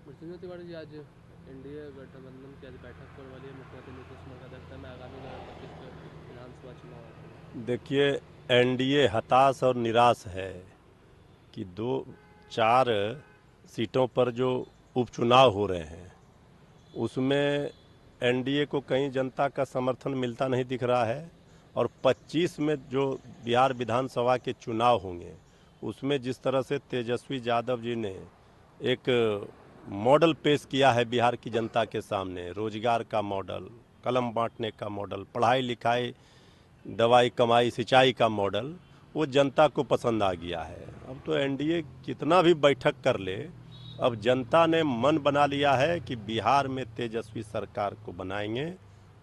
मृत्युंजय तिवारी जी, आज एनडीए गठबंधन की आज बैठक होने वाली है। मुख्यमंत्री नीतीश कुमार की अध्यक्षता में आगामी 2025 के विधानसभा चुनाव है। देखिए, एनडीए हताश और निराश है कि दो चार सीटों पर जो उपचुनाव हो रहे हैं उसमें एनडीए को कहीं जनता का समर्थन मिलता नहीं दिख रहा है। और 25 में जो बिहार विधानसभा के चुनाव होंगे उसमें जिस तरह से तेजस्वी यादव जी ने एक मॉडल पेश किया है बिहार की जनता के सामने, रोजगार का मॉडल, कलम बांटने का मॉडल, पढ़ाई लिखाई दवाई कमाई सिंचाई का मॉडल, वो जनता को पसंद आ गया है। अब तो एनडीए कितना भी बैठक कर ले, अब जनता ने मन बना लिया है कि बिहार में तेजस्वी सरकार को बनाएंगे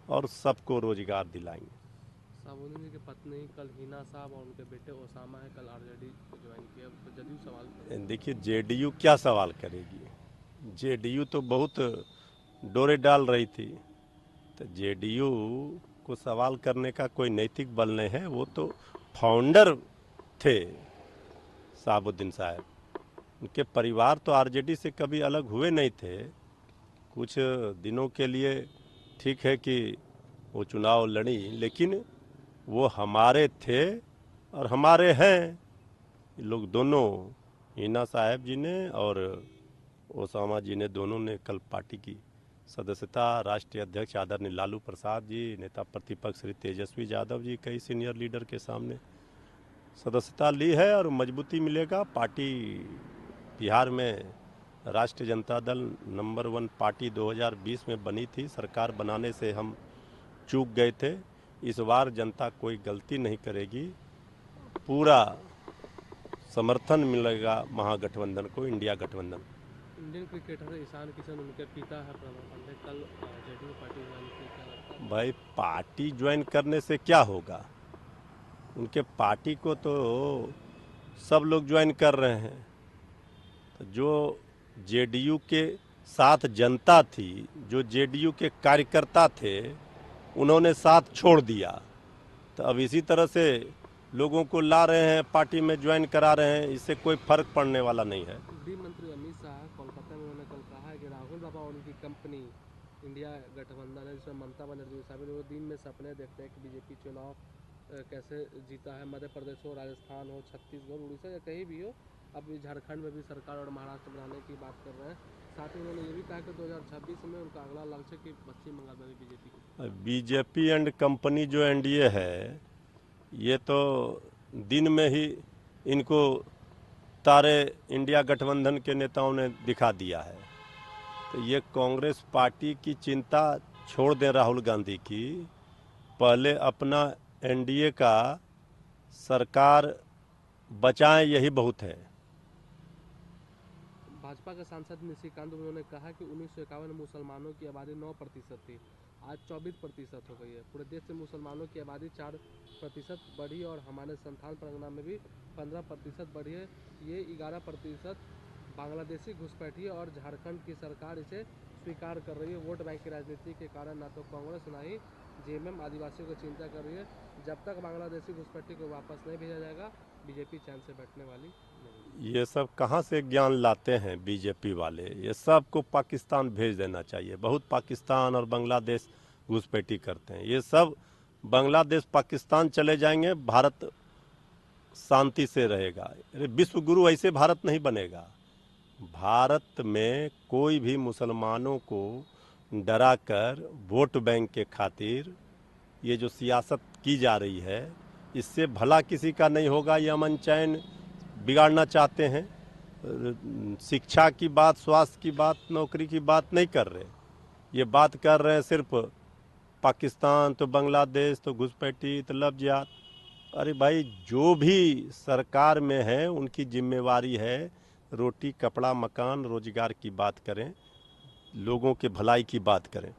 और सबको रोजगार दिलाएंगे। साबुद्दीन जी की पत्नी कल हिना साहब और उनके बेटे ओसामा है कल आरजेडी ज्वाइन किया, तो जदयू सवाल कर रही देखिए, जेडीयू क्या सवाल करेगी? जेडीयू तो बहुत डोरे डाल रही थी, तो जेडीयू को सवाल करने का कोई नैतिक बल नहीं है। वो तो फाउंडर थे साबुद्दीन साहब, उनके परिवार तो आरजेडी से कभी अलग हुए नहीं थे। कुछ दिनों के लिए ठीक है कि वो चुनाव लड़ी, लेकिन वो हमारे थे और हमारे हैं। ये लोग दोनों, हिना साहब जी ने और ओसामा जी ने, दोनों ने कल पार्टी की सदस्यता, राष्ट्रीय अध्यक्ष आदरणीय लालू प्रसाद जी, नेता प्रतिपक्ष श्री तेजस्वी यादव जी, कई सीनियर लीडर के सामने सदस्यता ली है। और मजबूती मिलेगा पार्टी बिहार में। राष्ट्रीय जनता दल नंबर 1 पार्टी 2020 में बनी थी, सरकार बनाने से हम चूक गए थे। इस बार जनता कोई गलती नहीं करेगी, पूरा समर्थन मिलेगा महागठबंधन को, इंडिया गठबंधन। इंडियन क्रिकेटर ईशान किशन, उनके पिता है प्रणव पांडे, कल जेडीयू पार्टी ज्वाइन की, क्या लगता है भाई, आपको? पार्टी ज्वाइन करने से क्या होगा? उनके पार्टी को तो सब लोग ज्वाइन कर रहे हैं। तो जो जेडीयू के साथ जनता थी, जो जेडीयू के कार्यकर्ता थे, उन्होंने साथ छोड़ दिया। तो अब इसी तरह से लोगों को ला रहे हैं, पार्टी में ज्वाइन करा रहे हैं, इससे कोई फर्क पड़ने वाला नहीं है। गृह मंत्री अमित शाह कोलकाता में उन्होंने कल कहा है कि राहुल बाबा और उनकी कंपनी इंडिया गठबंधन है, जिसमें ममता बनर्जी शामिल, वो दिन में सपने देखते हैं कि बीजेपी चुनाव कैसे जीता है। मध्य प्रदेश हो, राजस्थान हो, छत्तीसगढ़, उड़ीसा या कहीं भी हो, अब झारखंड में भी सरकार और महाराष्ट्र बनाने की बात कर रहे हैं। साथ ही उन्होंने ये भी कहा कि 2026 में उनका अगला लक्ष्य कि पश्चिम बंगाल में भी बीजेपी की। बीजेपी एंड कंपनी जो एनडीए है, ये तो दिन में ही इनको तारे इंडिया गठबंधन के नेताओं ने दिखा दिया है। तो ये कांग्रेस पार्टी की चिंता छोड़ दें राहुल गांधी की, पहले अपना एनडीए का सरकार बचाएं, यही बहुत है। भाजपा के सांसद निशिकांत, उन्होंने कहा कि 1951 में मुसलमानों की आबादी 9% थी, आज 24% हो गई है। पूरे देश से मुसलमानों की आबादी 4% बढ़ी और हमारे संथाल परगना में भी 15% बढ़ी है। ये 11% बांग्लादेशी घुसपैठी और झारखंड की सरकार इसे स्वीकार कर रही है। वोट बैंक की राजनीति के कारण ना तो कांग्रेस ना ही जेएमएम आदिवासियों को चिंता कर रही है। जब तक बांग्लादेशी घुसपैठी को वापस नहीं भेजा जाएगा, बीजेपी चैन से बैठने वाली नहीं। ये सब कहाँ से ज्ञान लाते हैं बीजेपी वाले? ये सब को पाकिस्तान भेज देना चाहिए। बहुत पाकिस्तान और बांग्लादेश घुसपैठी करते हैं। ये सब बांग्लादेश पाकिस्तान चले जाएंगे, भारत शांति से रहेगा। अरे विश्व गुरु ऐसे भारत नहीं बनेगा। भारत में कोई भी मुसलमानों को डरा कर वोट बैंक के खातिर ये जो सियासत की जा रही है, इससे भला किसी का नहीं होगा। ये अमन चैन बिगाड़ना चाहते हैं। शिक्षा की बात, स्वास्थ्य की बात, नौकरी की बात नहीं कर रहे। ये बात कर रहे हैं सिर्फ पाकिस्तान तो बांग्लादेश तो घुसपैठी तो लफ्ज़ियात। अरे भाई, जो भी सरकार में है उनकी जिम्मेवारी है रोटी कपड़ा मकान रोजगार की बात करें, लोगों के भलाई की बात करें।